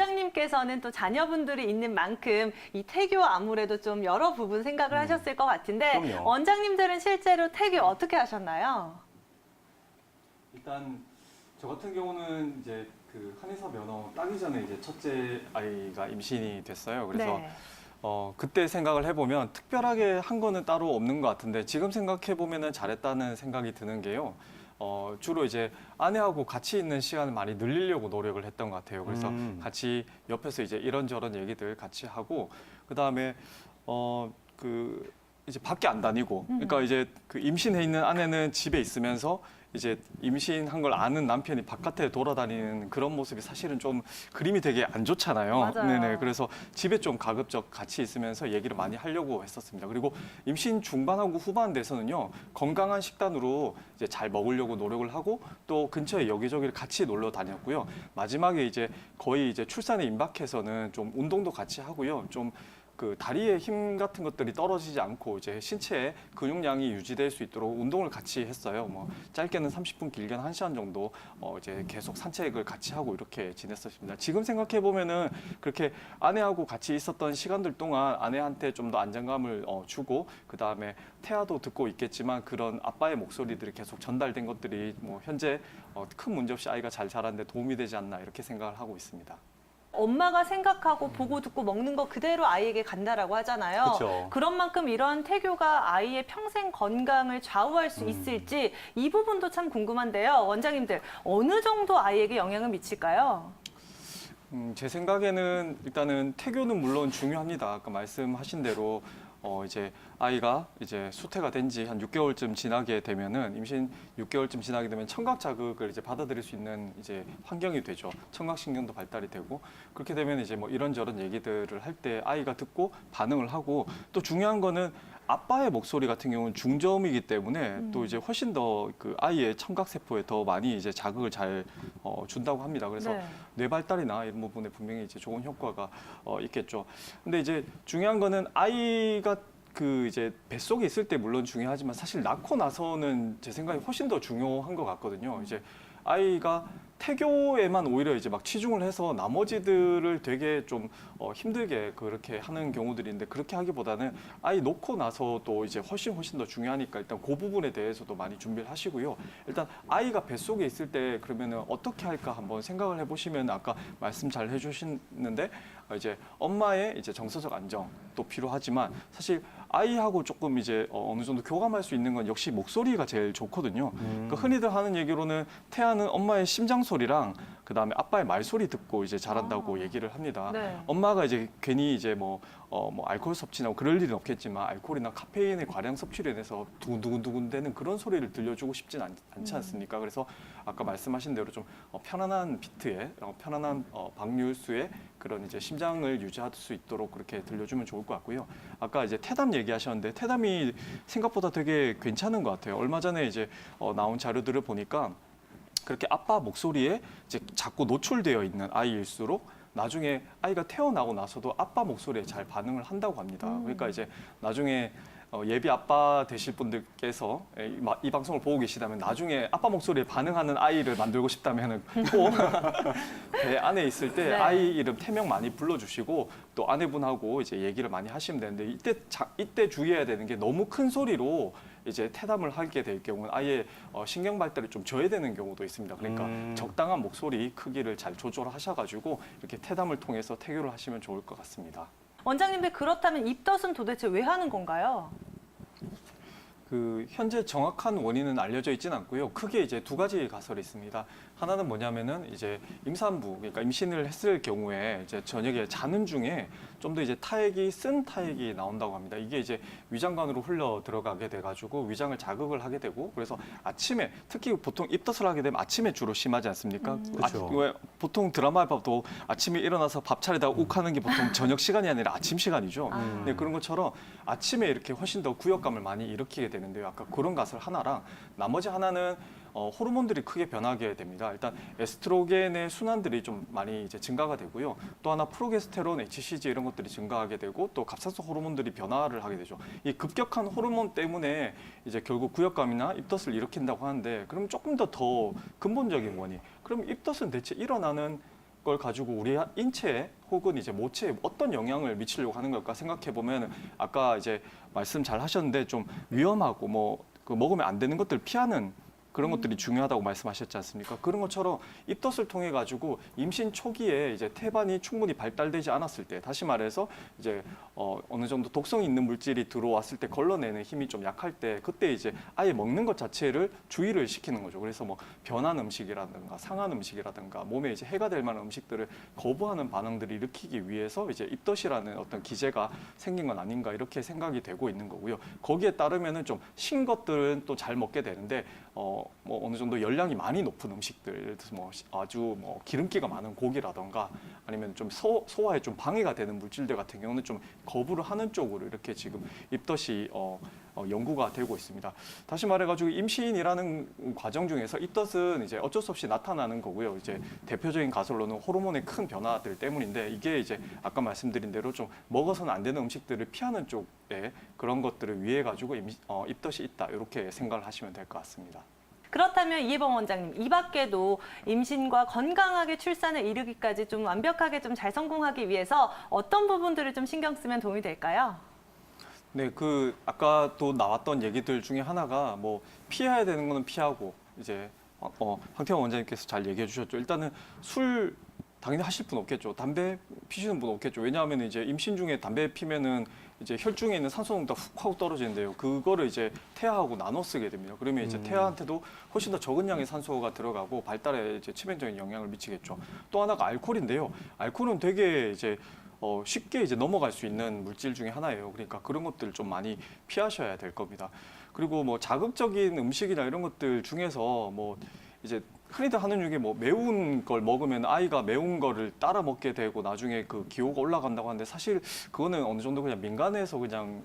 원장님께서는 또 자녀분들이 있는 만큼 이 태교 아무래도 좀 여러 부분 생각을 하셨을 것 같은데 그럼요. 원장님들은 실제로 태교 어떻게 하셨나요? 일단 저 같은 경우는 이제 그 한의사 면허 따기 전에 이제 첫째 아이가 임신이 됐어요. 그래서 네. 그때 생각을 해보면 특별하게 한 거는 따로 없는 것 같은데 지금 생각해 보면은 잘했다는 생각이 드는 게요. 주로 이제 아내하고 같이 있는 시간을 많이 늘리려고 노력을 했던 것 같아요. 그래서 같이 옆에서 이제 이런저런 얘기들 같이 하고 그다음에 이제 밖에 안 다니고 그러니까 이제 그 임신해 있는 아내는 집에 있으면서 이제 임신한 걸 아는 남편이 바깥에 돌아다니는 그런 모습이 사실은 좀 그림이 되게 안 좋잖아요. 맞아요. 네네. 그래서 집에 좀 가급적 같이 있으면서 얘기를 많이 하려고 했었습니다. 그리고 임신 중반하고 후반 돼서는요, 건강한 식단으로 이제 잘 먹으려고 노력을 하고 또 근처에 여기저기를 같이 놀러 다녔고요. 마지막에 이제 거의 이제 출산에 임박해서는 좀 운동도 같이 하고요. 좀 그 다리의 힘 같은 것들이 떨어지지 않고 이제 신체의 근육량이 유지될 수 있도록 운동을 같이 했어요. 뭐 짧게는 30분, 길게는 1시간 정도 이제 계속 산책을 같이 하고 이렇게 지냈었습니다. 지금 생각해 보면은 그렇게 아내하고 같이 있었던 시간들 동안 아내한테 좀 더 안정감을 주고 그 다음에 태아도 듣고 있겠지만 그런 아빠의 목소리들이 계속 전달된 것들이 뭐 현재 큰 문제 없이 아이가 잘 자라는데 도움이 되지 않나 이렇게 생각을 하고 있습니다. 엄마가 생각하고 보고 듣고 먹는 거 그대로 아이에게 간다라고 하잖아요. 그쵸. 그런 만큼 이런 태교가 아이의 평생 건강을 좌우할 수 있을지 이 부분도 참 궁금한데요. 원장님들 어느 정도 아이에게 영향을 미칠까요? 제 생각에는 일단은 태교는 물론 중요합니다. 아까 말씀하신 대로 이제 아이가 이제 수태가 된 지 한 6개월쯤 지나게 되면은 임신 6개월쯤 지나게 되면 청각 자극을 이제 받아들일 수 있는 이제 환경이 되죠. 청각 신경도 발달이 되고 그렇게 되면 이제 뭐 이런저런 얘기들을 할 때 아이가 듣고 반응을 하고 또 중요한 거는 아빠의 목소리 같은 경우는 중저음이기 때문에 또 이제 훨씬 더 그 아이의 청각 세포에 더 많이 이제 자극을 잘 준다고 합니다. 그래서 네. 뇌 발달이나 이런 부분에 분명히 이제 좋은 효과가 있겠죠. 근데 이제 중요한 거는 아이가 그 이제 뱃속에 있을 때 물론 중요하지만 사실 낳고 나서는 제 생각에 훨씬 더 중요한 것 같거든요. 이제 아이가 태교에만 오히려 이제 막 치중을 해서 나머지들을 되게 좀 힘들게 그렇게 하는 경우들이 있는데 그렇게 하기보다는 아이 놓고 나서도 이제 훨씬 더 중요하니까 일단 그 부분에 대해서도 많이 준비를 하시고요. 일단 아이가 뱃속에 있을 때 그러면은 어떻게 할까 한번 생각을 해보시면 아까 말씀 잘 해주시는데 이제 엄마의 이제 정서적 안정도 필요하지만 사실 아이하고 조금 이제 어느 정도 교감할 수 있는 건 역시 목소리가 제일 좋거든요. 그러니까 흔히들 하는 얘기로는 태아는 엄마의 심장 소리랑 그다음에 아빠의 말소리 듣고 이제 자란다고 얘기를 합니다. 네. 엄마가 이제 괜히 이제 뭐 알코올 섭취나 그럴 일은 없겠지만 알코올이나 카페인의 과량 섭취로 인해서 두근두근 되는 그런 소리를 들려주고 싶진 않지 않습니까? 그래서 아까 말씀하신 대로 좀 편안한 비트에 편안한 박률수의 그런 이제 심장을 유지할 수 있도록 그렇게 들려주면 좋을 것 같고요. 아까 이제 태담 얘기하셨는데 태담이 생각보다 되게 괜찮은 것 같아요. 얼마 전에 이제 나온 자료들을 보니까 그렇게 아빠 목소리에 이제 자꾸 노출되어 있는 아이일수록 나중에 아이가 태어나고 나서도 아빠 목소리에 잘 반응을 한다고 합니다. 그러니까 이제 나중에 예비 아빠 되실 분들께서 이 방송을 보고 계시다면 나중에 아빠 목소리에 반응하는 아이를 만들고 싶다면은 꼭 배 안에 있을 때 네. 아이 이름 태명 많이 불러주시고 또 아내분하고 이제 얘기를 많이 하시면 되는데 이때 주의해야 되는 게 너무 큰 소리로 이제 태담을 하게 될 경우는 아예 신경 발달이 좀 저해되는 경우도 있습니다. 그러니까 적당한 목소리 크기를 잘 조절하셔가지고 이렇게 태담을 통해서 태교를 하시면 좋을 것 같습니다. 원장님들 그렇다면 입덧은 도대체 왜 하는 건가요? 그 현재 정확한 원인은 알려져 있지는 않고요. 크게 이제 두 가지 가설이 있습니다. 하나는 뭐냐면은 이제 임산부, 그러니까 임신을 했을 경우에 이제 저녁에 자는 중에 좀 더 이제 쓴 타액이 나온다고 합니다. 이게 이제 위장관으로 흘러 들어가게 돼가지고 위장을 자극을 하게 되고 그래서 아침에 특히 보통 입덧을 하게 되면 아침에 주로 심하지 않습니까? 그렇죠. 왜 보통 드라마 봐도 아침에 일어나서 밥 차리다가 욱 하는 게 보통 저녁 시간이 아니라 아침 시간이죠. 네, 그런 것처럼 아침에 이렇게 훨씬 더 구역감을 많이 일으키게 되는데요. 아까 그런 가설 하나랑 나머지 하나는 호르몬들이 크게 변하게 됩니다. 일단 에스트로겐의 순환들이 좀 많이 이제 증가가 되고요. 또 하나 프로게스테론, HCG 이런 것들이 증가하게 되고 또 갑상선 호르몬들이 변화를 하게 되죠. 이 급격한 호르몬 때문에 이제 결국 구역감이나 입덧을 일으킨다고 하는데 그럼 조금 더 근본적인 원인. 그럼 입덧은 대체 일어나는 걸 가지고 우리 인체에 혹은 이제 모체에 어떤 영향을 미치려고 하는 걸까 생각해 보면 아까 이제 말씀 잘 하셨는데 좀 위험하고 그 먹으면 안 되는 것들 피하는 그런 것들이 중요하다고 말씀하셨지 않습니까? 그런 것처럼 입덧을 통해 가지고 임신 초기에 이제 태반이 충분히 발달되지 않았을 때, 다시 말해서 이제 어느 정도 독성이 있는 물질이 들어왔을 때 걸러내는 힘이 좀 약할 때, 그때 이제 아예 먹는 것 자체를 주의를 시키는 거죠. 그래서 뭐 변한 음식이라든가 상한 음식이라든가 몸에 이제 해가 될 만한 음식들을 거부하는 반응들을 일으키기 위해서 이제 입덧이라는 어떤 기제가 생긴 건 아닌가 이렇게 생각이 되고 있는 거고요. 거기에 따르면은 좀 신 것들은 또 잘 먹게 되는데 뭐 어느 정도 열량이 많이 높은 음식들, 예를 들어서 뭐 아주 뭐 기름기가 많은 고기라던가 아니면 좀 소화에 좀 방해가 되는 물질들 같은 경우는 좀 거부를 하는 쪽으로 이렇게 지금 입덧이 연구가 되고 있습니다. 다시 말해가지고 임신이라는 과정 중에서 입덧은 이제 어쩔 수 없이 나타나는 거고요. 이제 대표적인 가설로는 호르몬의 큰 변화들 때문인데 이게 이제 아까 말씀드린 대로 좀 먹어서는 안 되는 음식들을 피하는 쪽에 그런 것들을 위해 가지고 입덧이 있다 이렇게 생각을 하시면 될 것 같습니다. 그렇다면 이혜범 원장님, 이 밖에도 임신과 건강하게 출산을 이루기까지 좀 완벽하게 좀 잘 성공하기 위해서 어떤 부분들을 좀 신경 쓰면 도움이 될까요? 네, 그 아까 또 나왔던 얘기들 중에 하나가 뭐 피해야 되는 거는 피하고 이제 황태원 원장님께서 잘 얘기해 주셨죠. 일단은 술 당연히 하실 분 없겠죠. 담배 피시는 분 없겠죠. 왜냐하면 이제 임신 중에 담배 피면은 이제 혈중에 있는 산소 농도가 훅 하고 떨어지는데요. 그거를 이제 태아하고 나눠 쓰게 됩니다. 그러면 이제 태아한테도 훨씬 더 적은 양의 산소가 들어가고 발달에 이제 치명적인 영향을 미치겠죠. 또 하나가 알코올인데요. 알코올은 되게 이제 쉽게 이제 넘어갈 수 있는 물질 중에 하나예요. 그러니까 그런 것들 좀 많이 피하셔야 될 겁니다. 그리고 뭐 자극적인 음식이나 이런 것들 중에서 뭐 이제 흔히들 하는 중에 뭐 매운 걸 먹으면 아이가 매운 거를 따라 먹게 되고 나중에 그 기호가 올라간다고 하는데 사실 그거는 어느 정도 그냥 민간에서 그냥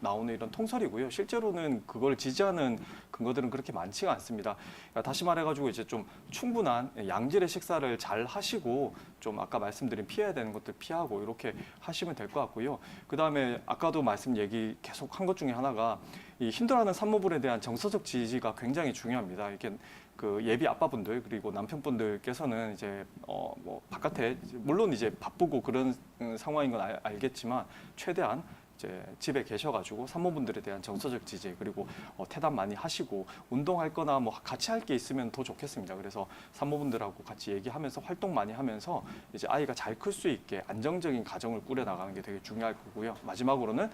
나오는 이런 통설이고요. 실제로는 그걸 지지하는 근거들은 그렇게 많지가 않습니다. 그러니까 다시 말해가지고 이제 좀 충분한 양질의 식사를 잘 하시고 좀 아까 말씀드린 피해야 되는 것들 피하고 이렇게 하시면 될 것 같고요. 그 다음에 아까도 얘기 계속 한 것 중에 하나가 이 힘들어하는 산모분에 대한 정서적 지지가 굉장히 중요합니다. 이렇게 그 예비 아빠분들 그리고 남편분들께서는 이제 뭐 바깥에 물론 이제 바쁘고 그런 상황인 건 알겠지만 최대한 이제 집에 계셔가지고 산모분들에 대한 정서적 지지 그리고 태담 많이 하시고 운동할 거나 뭐 같이 할 게 있으면 더 좋겠습니다. 그래서 산모분들하고 같이 얘기하면서 활동 많이 하면서 이제 아이가 잘 클 수 있게 안정적인 가정을 꾸려 나가는 게 되게 중요할 거고요. 마지막으로는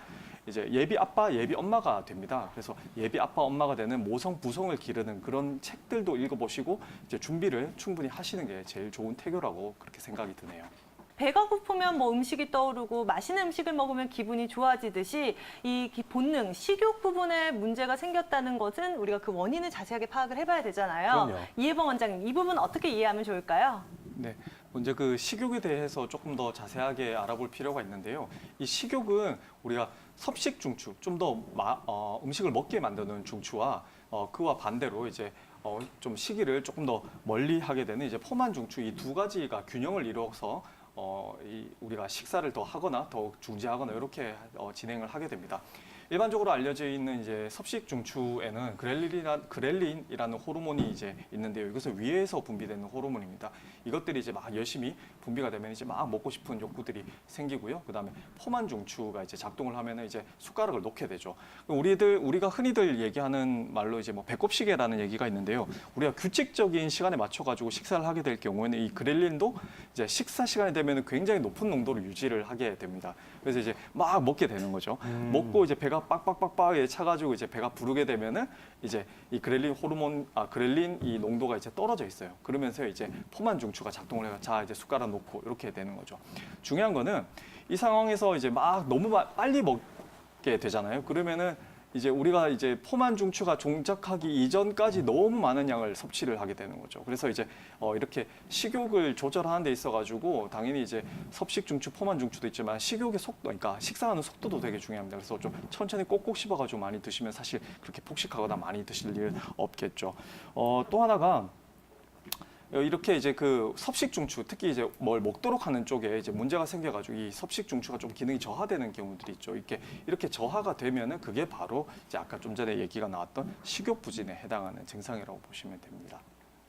이제 예비 아빠, 예비 엄마가 됩니다. 그래서 예비 아빠, 엄마가 되는 모성, 부성을 기르는 그런 책들도 읽어보시고 이제 준비를 충분히 하시는 게 제일 좋은 태교라고 그렇게 생각이 드네요. 배가 고프면 뭐 음식이 떠오르고 맛있는 음식을 먹으면 기분이 좋아지듯이 이 본능, 식욕 부분에 문제가 생겼다는 것은 우리가 그 원인을 자세하게 파악을 해봐야 되잖아요. 그럼요. 이혜범 원장님, 이 부분 어떻게 이해하면 좋을까요? 네, 먼저 그 식욕에 대해서 조금 더 자세하게 알아볼 필요가 있는데요. 이 식욕은 우리가 섭식 중추, 좀 더 음식을 먹게 만드는 중추와 그와 반대로 이제 좀 시기를 조금 더 멀리 하게 되는 이제 포만 중추 이 두 가지가 균형을 이루어서 우리가 식사를 더 하거나 더 중지하거나 이렇게 진행을 하게 됩니다. 일반적으로 알려져 있는 이제 섭식 중추에는 그렐린이라는 호르몬이 이제 있는데요. 이것은 위에서 분비되는 호르몬입니다. 이것들이 이제 막 열심히 분비가 되면 이제 막 먹고 싶은 욕구들이 생기고요. 그다음에 포만 중추가 이제 작동을 하면은 이제 숟가락을 놓게 되죠. 우리가 흔히들 얘기하는 말로 이제 뭐 배꼽시계라는 얘기가 있는데요. 우리가 규칙적인 시간에 맞춰 가지고 식사를 하게 될 경우에는 이 그렐린도 이제 식사 시간이 되면은 굉장히 높은 농도를 유지를 하게 됩니다. 그래서 이제 막 먹게 되는 거죠. 먹고 이제 배가 빡빡빡빡 차가지고 이제 배가 부르게 되면은 이제 이 그렐린 이 농도가 이제 떨어져 있어요. 그러면서 이제 포만 중추가 작동을 해서 자 이제 숟가락 놓고 이렇게 되는 거죠. 중요한 거는 이 상황에서 이제 막 너무 빨리 먹게 되잖아요. 그러면은 이제 우리가 이제 포만 중추가 종착하기 이전까지 너무 많은 양을 섭취를 하게 되는 거죠. 그래서 이제 이렇게 식욕을 조절하는 데 있어가지고 당연히 이제 섭식 중추, 포만 중추도 있지만 식욕의 속도, 그러니까 식사하는 속도도 되게 중요합니다. 그래서 좀 천천히 꼭꼭 씹어가지고 많이 드시면 사실 그렇게 폭식하거나 많이 드실 일 없겠죠. 또 하나가 이렇게 이제 그 섭식 중추, 특히 이제 뭘 먹도록 하는 쪽에 이제 문제가 생겨가지고 이 섭식 중추가 좀 기능이 저하되는 경우들이 있죠. 이렇게 저하가 되면은 그게 바로 이제 아까 좀 전에 얘기가 나왔던 식욕 부진에 해당하는 증상이라고 보시면 됩니다.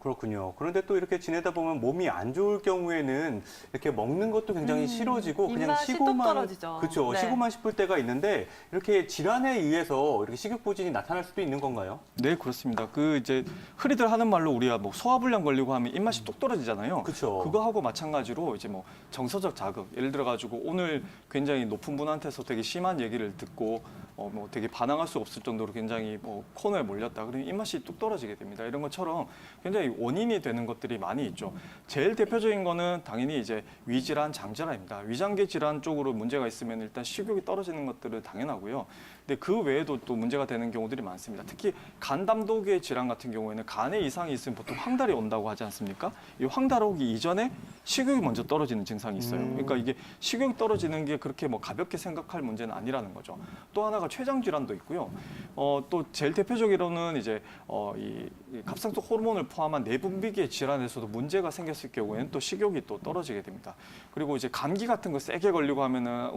그렇군요. 그런데 또 이렇게 지내다 보면 몸이 안 좋을 경우에는 이렇게 먹는 것도 굉장히 싫어지고 그냥 입맛이 뚝 쉬고만 떨어지죠. 그렇죠. 네. 쉬고만 싶을 때가 있는데 이렇게 질환에 의해서 이렇게 식욕부진이 나타날 수도 있는 건가요? 네, 그렇습니다. 그 이제 흔히들 하는 말로 우리가 뭐 소화불량 걸리고 하면 입맛이 뚝 떨어지잖아요. 그렇죠. 그거하고 마찬가지로 이제 뭐 정서적 자극, 예를 들어 가지고 오늘 굉장히 높은 분한테서 되게 심한 얘기를 듣고 뭐 되게 반항할 수 없을 정도로 굉장히 뭐 코너에 몰렸다. 그러면 입맛이 뚝 떨어지게 됩니다. 이런 것처럼 굉장히 원인이 되는 것들이 많이 있죠. 제일 대표적인 거는 당연히 이제 위질환, 장질환입니다. 위장계 질환 쪽으로 문제가 있으면 일단 식욕이 떨어지는 것들은 당연하고요. 근데 그 외에도 또 문제가 되는 경우들이 많습니다. 특히 간담독의 질환 같은 경우에는 간에 이상이 있으면 보통 황달이 온다고 하지 않습니까? 이 황달 오기 이전에 식욕이 먼저 떨어지는 증상이 있어요. 그러니까 이게 식욕이 떨어지는 게 그렇게 뭐 가볍게 생각할 문제는 아니라는 거죠. 또 하나가 췌장 질환도 있고요. 또 제일 대표적으로는 이제 이 갑상선 호르몬을 포함한 내분비계 질환에서도 문제가 생겼을 경우에는 또 식욕이 또 떨어지게 됩니다. 그리고 이제 감기 같은 거 세게 걸리고 하면은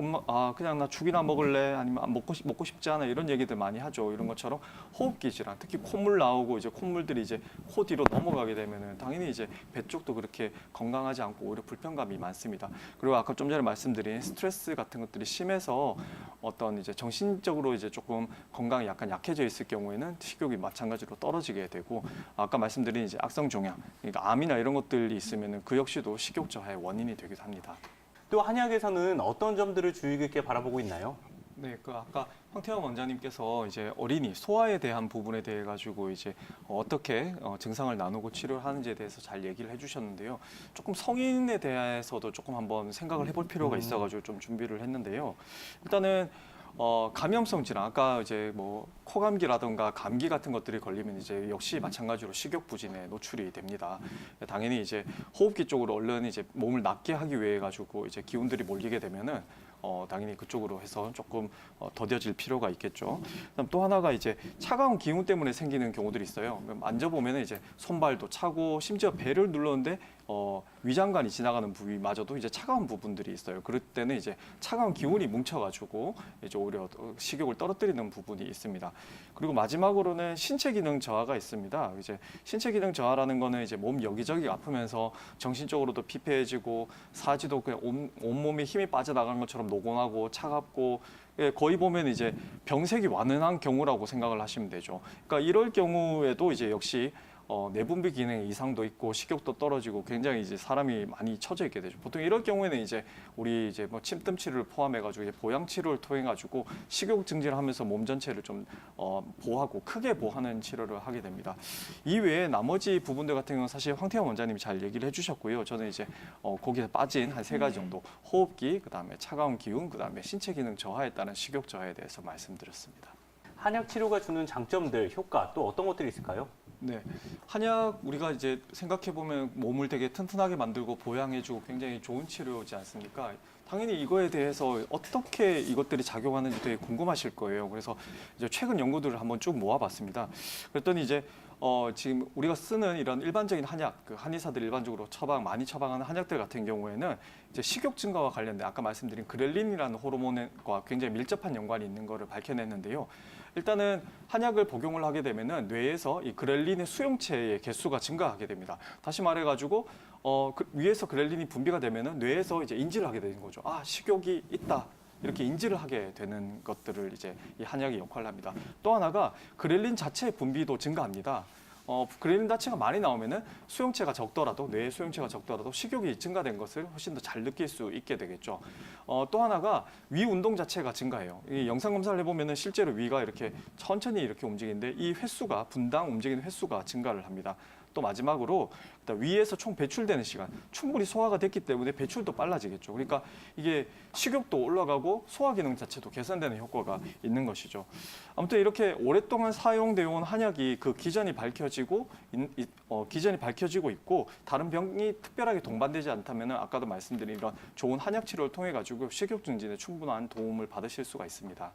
그냥 나 죽이나 먹을래 아니면 먹고 싶지 않아 이런 얘기들 많이 하죠. 이런 것처럼 호흡기 질환, 특히 콧물 나오고 이제 콧물들이 이제 코 뒤로 넘어가게 되면은 당연히 이제 배 쪽도 그렇게 건강하지 않고 오히려 불편감이 많습니다. 그리고 아까 좀 전에 말씀드린 스트레스 같은 것들이 심해서 어떤 이제 정신적으로 이제 조금 건강이 약간 약해져 있을 경우에는 식욕이 마찬가지로 떨어지게 되고 아까 말씀드린 이제 악성 종양, 그러니까 암이나 이런 것들이 있으면은 그 역시도 식욕 저하의 원인이 되기도 합니다. 또 한약에서는 어떤 점들을 주의 깊게 바라보고 있나요? 네, 그 아까 황태영 원장님께서 이제 어린이 소아에 대한 부분에 대해 가지고 이제 어떻게 증상을 나누고 치료를 하는지에 대해서 잘 얘기를 해주셨는데요. 조금 성인에 대해서도 조금 한번 생각을 해볼 필요가 있어가지고 좀 준비를 했는데요. 일단은 감염성 질환, 아까 이제 뭐 코감기라든가 감기 같은 것들이 걸리면 이제 역시 마찬가지로 식욕 부진에 노출이 됩니다. 당연히 이제 호흡기 쪽으로 얼른 이제 몸을 낫게 하기 위해 가지고 이제 기운들이 몰리게 되면은 당연히 그쪽으로 해서 조금 더뎌질 필요가 있겠죠. 그다음 또 하나가 이제 차가운 기운 때문에 생기는 경우들이 있어요. 만져보면 이제 손발도 차고 심지어 배를 눌렀는데 위장관이 지나가는 부위마저도 이제 차가운 부분들이 있어요. 그럴 때는 이제 차가운 기운이 뭉쳐가지고 이제 오히려 식욕을 떨어뜨리는 부분이 있습니다. 그리고 마지막으로는 신체 기능 저하가 있습니다. 이제 신체 기능 저하라는 거는 이제 몸 여기저기 아프면서 정신적으로도 피폐해지고 사지도 그냥 온몸에 힘이 빠져나간 것처럼 노곤하고 차갑고 거의 보면 이제 병색이 완연한 경우라고 생각을 하시면 되죠. 그러니까 이럴 경우에도 이제 역시 내분비 기능에 이상도 있고 식욕도 떨어지고 굉장히 이제 사람이 많이 처져 있게 되죠. 보통 이럴 경우에는 이제 우리 이제 뭐 침뜸 치료를 포함해가지고 보양 치료를 통해가지고 식욕 증진을 하면서 몸 전체를 좀 보호하고 크게 보호하는 치료를 하게 됩니다. 이외에 나머지 부분들 같은 경우는 사실 황태영 원장님이 잘 얘기를 해주셨고요. 저는 이제 거기에 빠진 한 3가지 정도 호흡기, 그다음에 차가운 기운, 그다음에 신체 기능 저하에 따른 식욕 저하에 대해서 말씀드렸습니다. 한약 치료가 주는 장점들, 효과 또 어떤 것들이 있을까요? 네, 한약 우리가 이제 생각해 보면 몸을 되게 튼튼하게 만들고 보양해주고 굉장히 좋은 치료지 않습니까? 당연히 이거에 대해서 어떻게 이것들이 작용하는지 되게 궁금하실 거예요. 그래서 이제 최근 연구들을 한번 쭉 모아봤습니다. 그랬더니 이제 지금 우리가 쓰는 이런 일반적인 한약, 그 한의사들이 일반적으로 많이 처방하는 한약들 같은 경우에는 이제 식욕 증가와 관련된 아까 말씀드린 그렐린이라는 호르몬과 굉장히 밀접한 연관이 있는 것을 밝혀냈는데요. 일단은 한약을 복용을 하게 되면은 뇌에서 이 그렐린의 수용체의 개수가 증가하게 됩니다. 다시 말해가지고 위에서 그렐린이 분비가 되면은 뇌에서 이제 인지를 하게 되는 거죠. 아, 식욕이 있다. 이렇게 인지를 하게 되는 것들을 이제 이 한약이 역할을 합니다. 또 하나가 그렐린 자체의 분비도 증가합니다. 그렐린 자체가 많이 나오면은 수용체가 적더라도 뇌의 수용체가 적더라도 식욕이 증가된 것을 훨씬 더 잘 느낄 수 있게 되겠죠. 또 하나가 위 운동 자체가 증가해요. 이 영상 검사를 해보면은 실제로 위가 이렇게 천천히 이렇게 움직이는데 이 횟수가 분당 움직이는 횟수가 증가를 합니다. 또 마지막으로 위에서 총 배출되는 시간, 충분히 소화가 됐기 때문에 배출도 빨라지겠죠. 그러니까 이게 식욕도 올라가고 소화 기능 자체도 개선되는 효과가 있는 것이죠. 아무튼 이렇게 오랫동안 사용되어 온 한약이 그 기전이 밝혀지고 있고 다른 병이 특별하게 동반되지 않다면 아까도 말씀드린 이런 좋은 한약 치료를 통해 가지고 식욕 증진에 충분한 도움을 받으실 수가 있습니다.